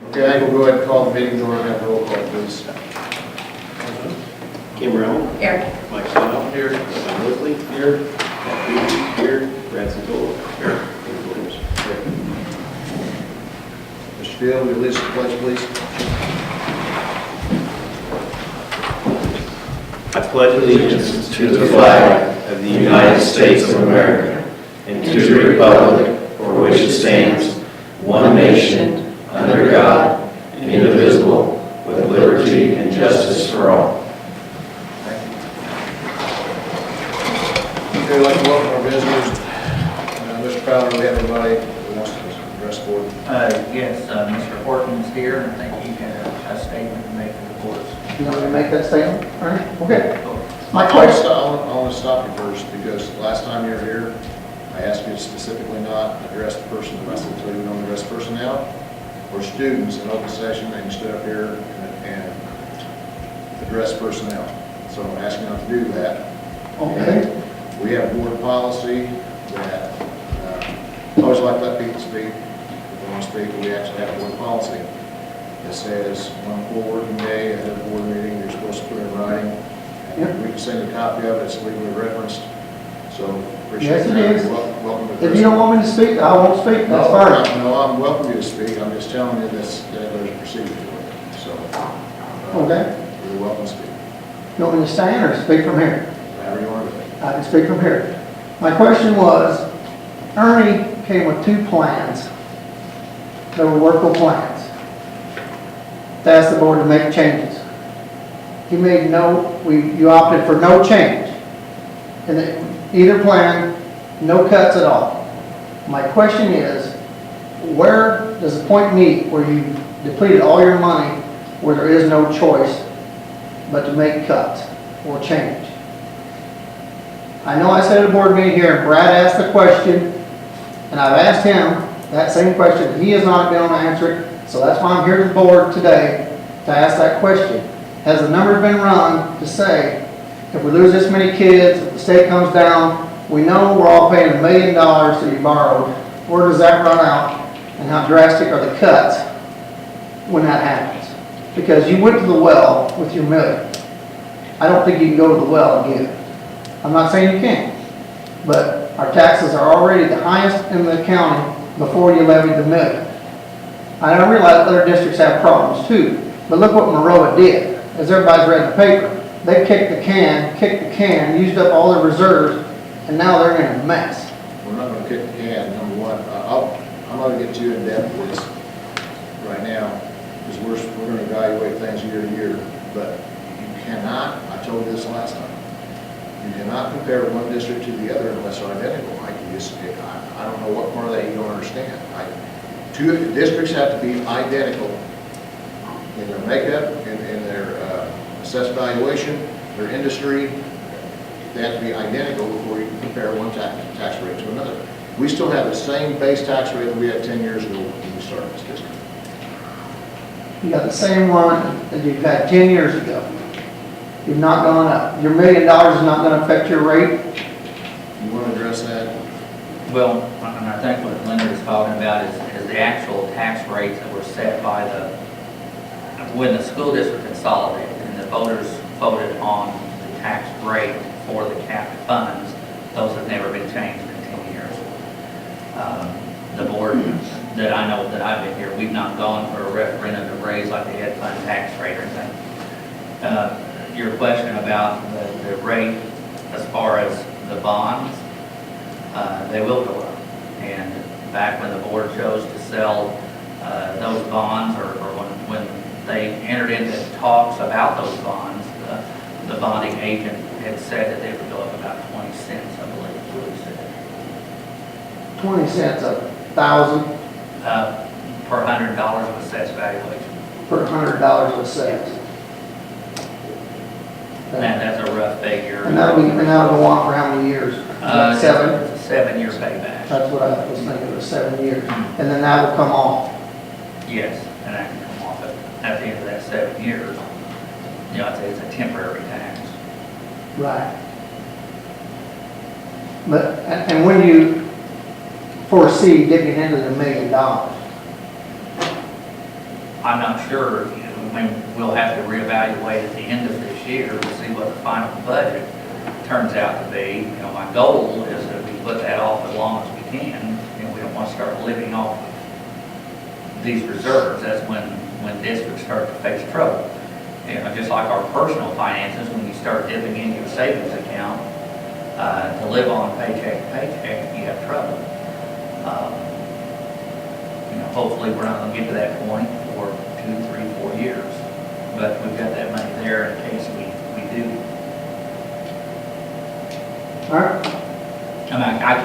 Okay, I will go ahead and call the meeting to order and have a roll call, please. Kim Brown. Here. Mike Stowe. Here. Mike Woodley. Here. Matt Beebe. Here. Brad Santola. Here. David Williams. Here. Mr. Field, will you lead us to the pledge, please? I pledge allegiance to the flag of the United States of America and to the republic for which it stands, one nation, under God, indivisible, with liberty and justice for all. Okay, I'd like to welcome our visitors. Mr. Fowler, we have anybody who wants to address the board? Yes, Mr. Horton's here, and I think he had a statement to make to the board. You want me to make that statement? All right, okay. My I question, want to stop you first, because last time you were here, I asked you to specifically not address the person, I said, until you don't address personnel or students in open session, and you stood up here and address personnel. So I'm asking you not to do that. okay, We have board policy that, I always like to let people speak. If they want to speak, we actually have board policy that says 1 full working day ahead of the board meeting, you're supposed to put it in writing. Yep. We can send you a copy of it, it's legally referenced, so appreciate Yes, it that. is. Welcome to if you don't want me to speak, I won't speak, that's fine. No, I'm welcome you to speak, I'm just telling you this, that there's a procedure to it, so. Okay. You're welcome to speak, You want me to stand or speak from here? however you want to do it. I can speak from here. My question was, Ernie came with 2 plans. They were workable plans. To ask the board to make changes. He made you opted for no change. In either plan, no cuts at all. My question is, where does the point meet where you depleted all your money, where there is no choice but to make cuts or change? I know I said at a board meeting here, and Brad asked the question, and I've asked him that same question. He has not been able to answer it, so that's why I'm here to the board today to ask that question. Has the numbers been run to say, if we lose this many kids, if the state comes down, we know we're all paying $1 million that you borrowed, where does that run out, and how drastic are the cuts when that happens? Because you went to the well with your $1 million. I don't think you can go to the well again. I'm not saying you can't, but our taxes are already the highest in the county before you levied the $1 million. I don't realize other districts have problems too, but look what Maroa did. As everybody's read the paper, they kicked the can, used up all their reserves, and now they're in a mess. We're not going to kick the can, number one. I'm going to get too in depth with this right now, because we're going to evaluate things year to year, but you cannot, I told you this last time, you cannot compare one district to the other unless they're identical. I don't know what part of that you don't understand. Two districts have to be identical in their makeup, in their assessed valuation, their industry. They have to be identical before you can compare one tax rate to another. We still have the same base tax rate that we had 10 years ago when we started this district. You got the same one that you've had 10 years ago. You've not gone up. Your $1 million is not going to affect your rate. You want to address that? Well, and I think what Leonard is talking about is the actual tax rates that were set by when the school district consolidated and the voters voted on the tax rate for the capped funds. Those have never been changed in 10 years. The board that I know that I've been here, we've not gone for a referendum to raise like the ed fund tax rate or anything. Your question about the rate as far as the bonds, they will go up. And back when the board chose to sell those bonds, or when they entered into talks about those bonds, the bonding agent had said that they would go up about 20 cents, I believe is what he said. 20 cents a thousand Per $100 of assessed valuation. per $100 of assessed. That's a rough figure. And that'll go on for how many years? Like 7? It's a 7-year payback. That's what I was thinking, it was 7 years. And then that will come off. Yes, and that can come off at the end of that 7 years. You know, it's a temporary tax. Right. But, and when you foresee digging into the $1 million, I'm not sure, you know, I mean, we'll have to reevaluate at the end of this year to see what the final budget turns out to be. You know, my goal is that we put that off as long as we can, and we don't want to start living off of these reserves. That's when districts start to face trouble. You know, just like our personal finances, when you start dipping into your savings account to live on paycheck to paycheck, you have trouble. You know, hopefully we're not going to get to that point for 2, 3, 4 years, but we've got that money there in case we do. All right, I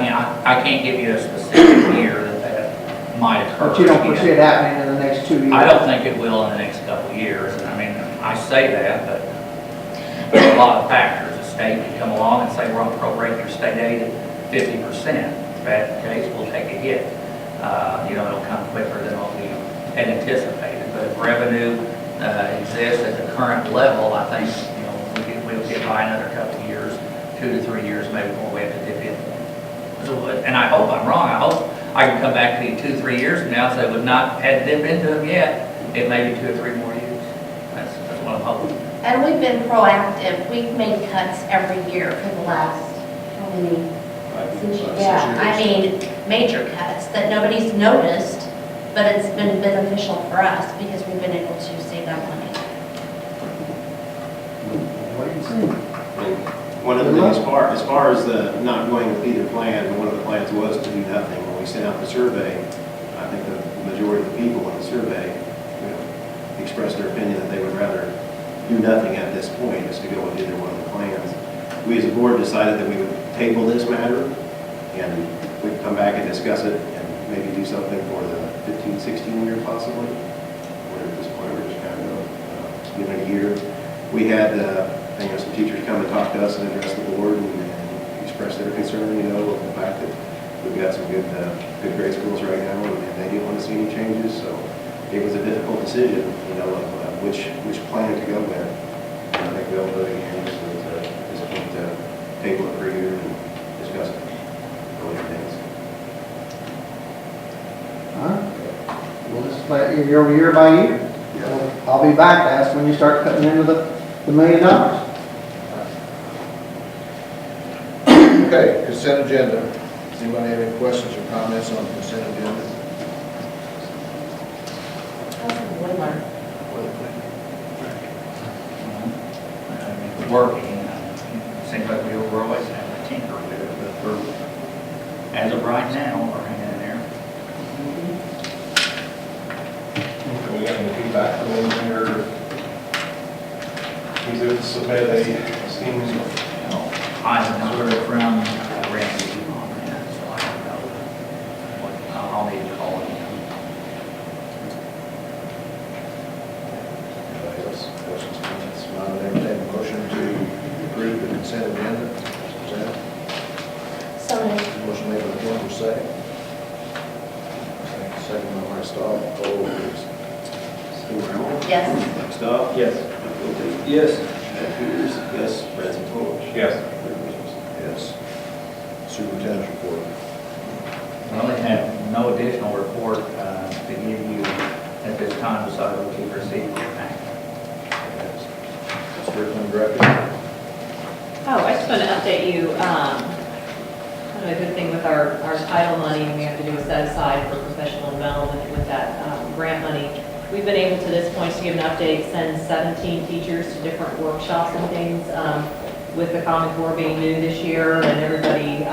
mean, I can't give you a specific year that might occur. but you don't foresee it happening in the next 2 years? I don't think it will in the next couple of years. And I mean, I say that, but there's a lot of factors. The state could come along and say, we're going to prorate your state aid at 50%. If that's the case, we'll take a hit. You know, it'll come quicker than what we had anticipated. But if revenue exists at the current level, I think, you know, we'll get by another couple of years, 2 to 3 years, maybe before we have to dip in. So, and I hope I'm wrong. I hope I can come back to you 2, 3 years from now and say we've not had to dip into them yet. It may be 2 or 3 more years. That's what I'm hoping. And we've been proactive. We've made cuts every year for the last, how many? Yeah, I mean, major cuts that nobody's noticed, but it's been beneficial for us because we've been able to save that money. Wait and see. One of the things, as far as the not going with either plan, one of the plans was to do nothing. When we sent out the survey, I think the majority of the people in the survey, you know, expressed their opinion that they would rather do nothing at this point, is to go with either one of the plans. We as a board decided that we would table this matter, and we'd come back and discuss it, and maybe do something for the 15, 16 year possibly. Or at this point, we're just kind of giving it a year. We had you know, some teachers come and talk to us and address the board and express their concern, you know, of the fact that we've got some good grade schools right now, and they didn't want to see any changes. So it was a difficult decision, you know, of which plan to go with. And I think we'll vote again just point to table it for a year and discuss it. Earlier days. All right, we'll just play it year by year. I'll be back to ask when you start cutting into the $1 million. Okay, consent agenda. Does anybody have any questions or comments on the consent agenda? Working, seems like we were always having to tinker with it, but as of right now, we're hanging in there. We got any feedback from engineer? He's able to submit a steam. I have not heard from Randy on that, so I don't know. I'll need to call him. Anybody else? Questions, comments? Not entertain a motion to approve the consent agenda. Is that So moved. motion made by Kim, second? Second by Mark Stahl. Poll, please. Steve Brown? Yes. Mike Stoll? Yes. Jeff Wilkie? Yes. Ed Peters? Yes. Branson Coach? Yes. Yes. Superintendent's report. I only have no additional report to give you at this time, so I will keep receiving your packet. Strickland, Director. Oh, I just want to update you, kind of a good thing with our title money, we have to do a set aside for professional development with that grant money. We've been able to this point to give an update, send 17 teachers to different workshops and things, with the Common Core being new this year and everybody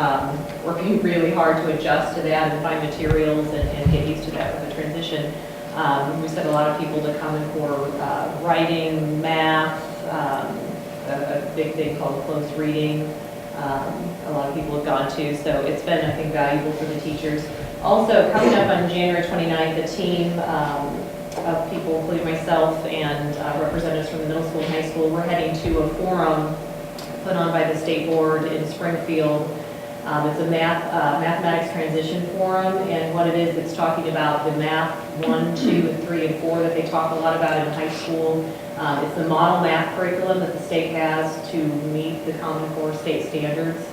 working really hard to adjust to that and find materials and get used to that with the transition. We sent a lot of people to Common Core writing, math, a big thing called closed reading. A lot of people have gone to, so it's been, I think, valuable for the teachers. Also, coming up on January 29th, a team of people, including myself and representatives from the middle school and high school, we're heading to a forum put on by the state board in Springfield. It's a mathematics transition forum, and what it is, it's talking about the math 1, 2, and 3, and 4 that they talk a lot about in high school. It's the model math curriculum that the state has to meet the Common Core state standards.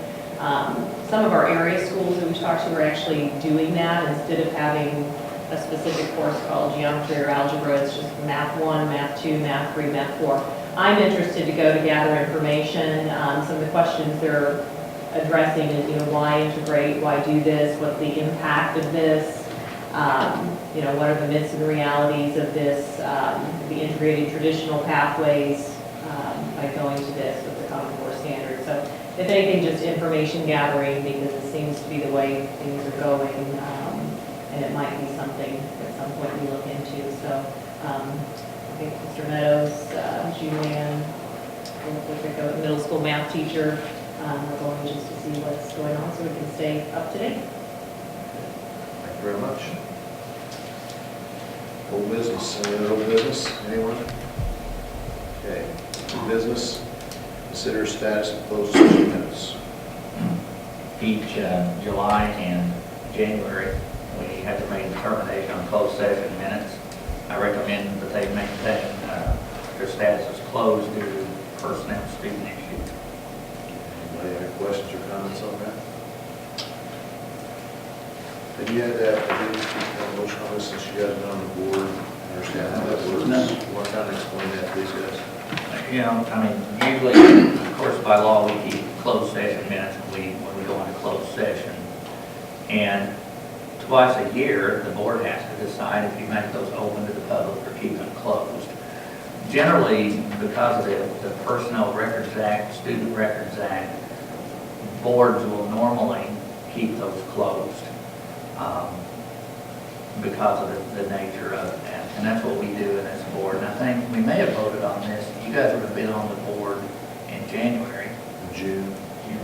Some of our area schools that we talked to are actually doing that instead of having a specific course called geometry or algebra. It's just math 1, math 2, math 3, math 4. I'm interested to go to gather information. Some of the questions they're addressing is, why integrate, why do this, what's the impact of this, what are the myths and realities of this, the integrated traditional pathways by going to this with the Common Core standard. So if anything, just information gathering, because it seems to be the way things are going, and it might be something at some point we look into. So I think Mr. Meadows, Julianne, the middle school math teacher, we're going just to see what's going on so we can stay up to date. Thank you very much. Old business, any other old business, anyone? Okay, new business, consider status of closed session minutes. Each July and January, we have to make a determination on closed session minutes. I recommend that they maintain their status as closed due to personnel student issue. Anybody have any questions or comments on that? Have you had that, have you motion on this since you guys have been on the board? Understand how that works? No. You want to kind of explain that to these guys? Usually, of course, by law, we keep closed session minutes when we go into closed session. And twice a year, the board has to decide if you make those open to the public or keep them closed. Generally, because of the Personnel Records Act, Student Records Act, boards will normally keep those closed because of the nature of that. And that's what we do in this board. And I think we may have voted on this. You guys would have been on the board in January. In June?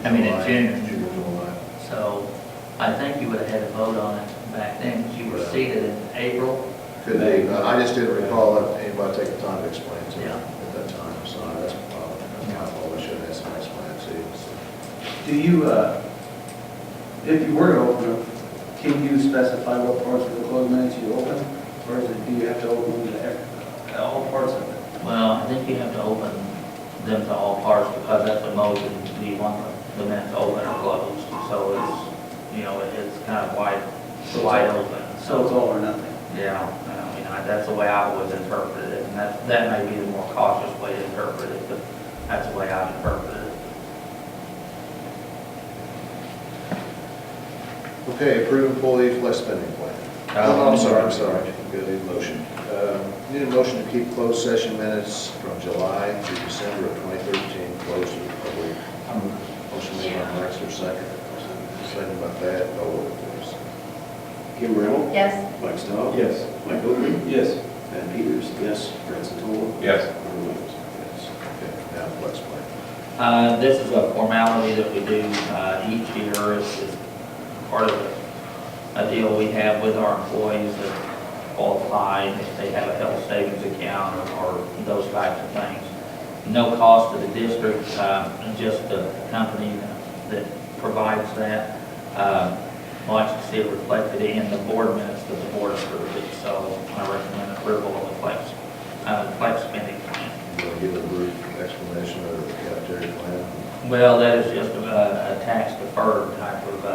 In June. June, July. So I think you would have had a vote on it back then, because you were seated in April. Could be, I just didn't recall that anybody take the time to explain to me Yeah. at that time, so that's my fault. I should have had somebody explain it to you. So. Do you, if you were to open them, can you specify what parts of the closed minutes you open? Or is it, do you have to open them to all parts of it? Well, I think you have to open them to all parts, because that's a motion. Do you want the minutes open or closed? So it's kind of wide open. So it's all or nothing? Yeah, that's the way I would interpret it, and that may be the more cautious way to interpret it, but that's the way I interpret it. Okay, approve employee flex spending plan. I'm sorry. Good, need a motion. Need a motion to keep closed session minutes from July to December of 2013 closed to the public. Motion made by Mike, or second? Second by Pat, call roll, please. Kim Brown? Yes. Mike Stowe? Yes. Mike Oakley? Yes. Pat Peters? Yes. Brett Santola? Yes. Earl Williams? Yes. Okay, now flex plan. This is a formality that we do each year. It's part of a deal we have with our employees that qualify if they have a health savings account or those types of things. No cost to the district, just the company that provides that. I'd like to see it reflected in the board minutes that the board approved it, so I recommend approval of the flex spending plan. You want to give a brief explanation of the cafeteria plan? Well, that is just a tax deferred type of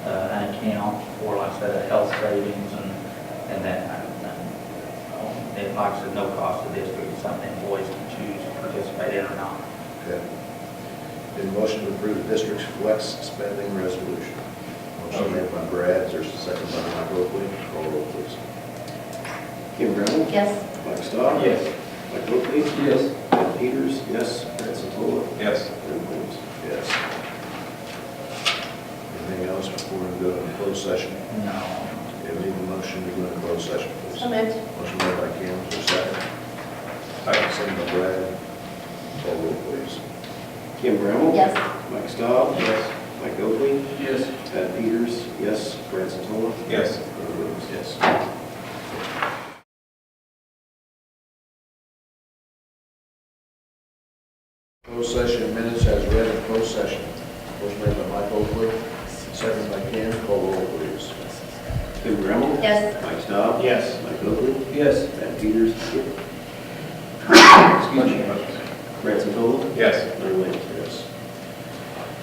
an account for, like I said, a health savings and that kind of thing. And like I said, no cost to the district, it's something employees can choose to participate in or not. Okay. Need a motion to approve the district's flex spending resolution. Motion made by Brad, is there a second by Mike Oakley? Call roll, please. Kim Brown? Yes. Mike Stowe? Yes. Mike Oakley? Yes. Pat Peters? Yes. Brett Santola? Yes. Earl Williams? Yes. Anything else before we go into closed session? No. Okay, we need a motion to go into closed session, please. So moved. Motion made by Kim, is there a second? Second by Brad. Call roll, please. Kim Brown? Yes. Mike Stowe? Yes. Mike Oakley? Yes. Pat Peters? Yes. Brett Santola? Yes. Earl Williams? Yes. Closed session minutes as read in closed session. Motion made by Mike Oakley, second by Kim. Call roll, please. Kim Brown? Yes. Mike Stowe? Yes. Mike Oakley? Yes. Pat Peters? Excuse me. Brett Santola? Yes. Earl Williams? Yes.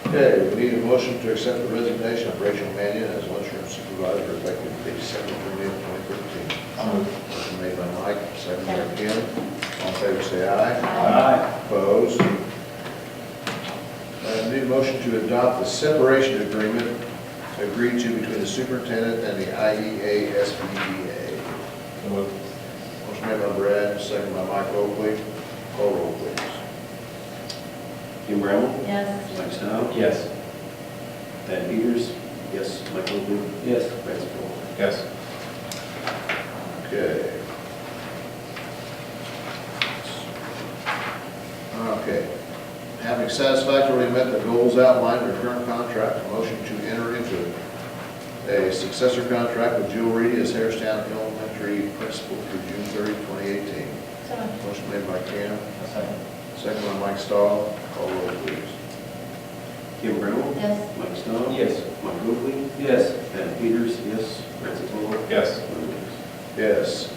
Okay, we need a a motion to accept the resignation of Rachel Mannion as lunchroom supervisor effective December 20th, 2013. Motion made by Mike, second by Kim. All in favor, say aye. Aye. Opposed? I need a motion to adopt the separation agreement agreed to between the superintendent and the IEA SBDA. So moved. Motion made by Brad, second by Mike Oakley. Call roll, please. Kim Brown? Yes. Mike Stowe? Yes. Pat Peters? Yes. Mike Oakley? Yes. Brad Stone? Yes. Okay. Okay. Having satisfactorily met the goals outlined in the current contract, a motion to enter into a successor contract with Jill Reedy as Harristown Elementary Principal through June 30, 2018. So moved. Motion made by Cam, Second. second by Mike Stahl. Call roll, please. Kim Brown? Yes. Mike Stowe? Yes. Mike Oakley? Yes. Pat Peters? Yes. Brad Stone? Yes. Yes.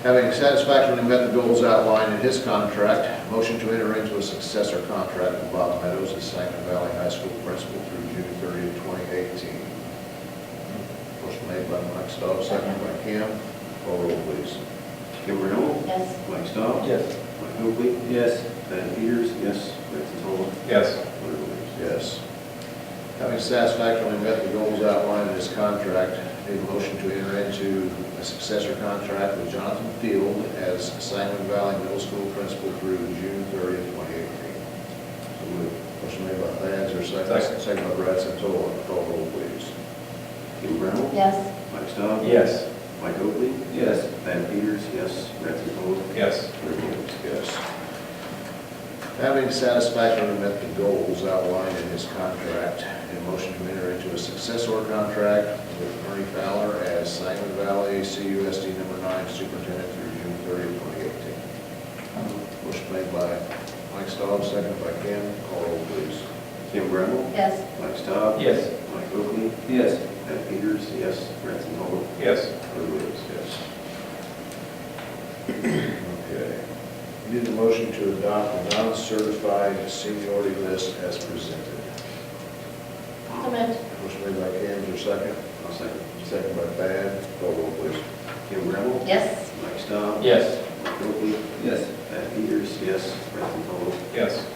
Having satisfactorily met the goals outlined in his contract, motion to enter into a successor contract with Bob Meadows as Sangamon Valley High School Principal through June 30, 2018. Motion made by Mike Stahl, second by Kim. Call roll, please. Kim Brown? Yes. Mike Stowe? Yes. Mike Oakley? Yes. Pat Peters? Yes. Brad Stone? Yes. Yes. Having satisfactorily met the goals outlined in his contract, need a motion to enter into a successor contract with Jonathan Field as Sangamon Valley Middle School Principal through June 30, 2018. So moved. Motion made by Thad, is there a second? Second. Second by Brad Santola. Call roll, please. Kim Brown? Yes. Mike Stowe? Yes. Mike Oakley? Yes. Pat Peters? Yes. Brad Stone? Yes. Yes. Having satisfactorily met the goals outlined in his contract, a motion to enter into a successor contract with Ernie Fowler as Sangamon Valley CUSD number 9 superintendent through June 30, 2018. Motion made by Mike Staub, seconded by Kim. Call roll, please. Kim Brown? Yes. Mike Stowe? Yes. Mike Oakley? Yes. Pat Peters? Yes. Brad Stone? Yes. Yes. Okay. We need a motion to adopt the non-certified seniority list as presented. So moved. Motion made by Kim, is there a second? I'll second. Second by Thad. Call roll, please. Kim Brown? Yes. Mike Stowe? Yes. Mike Oakley? Yes. Pat Peters? Yes. Brad Stone? Yes.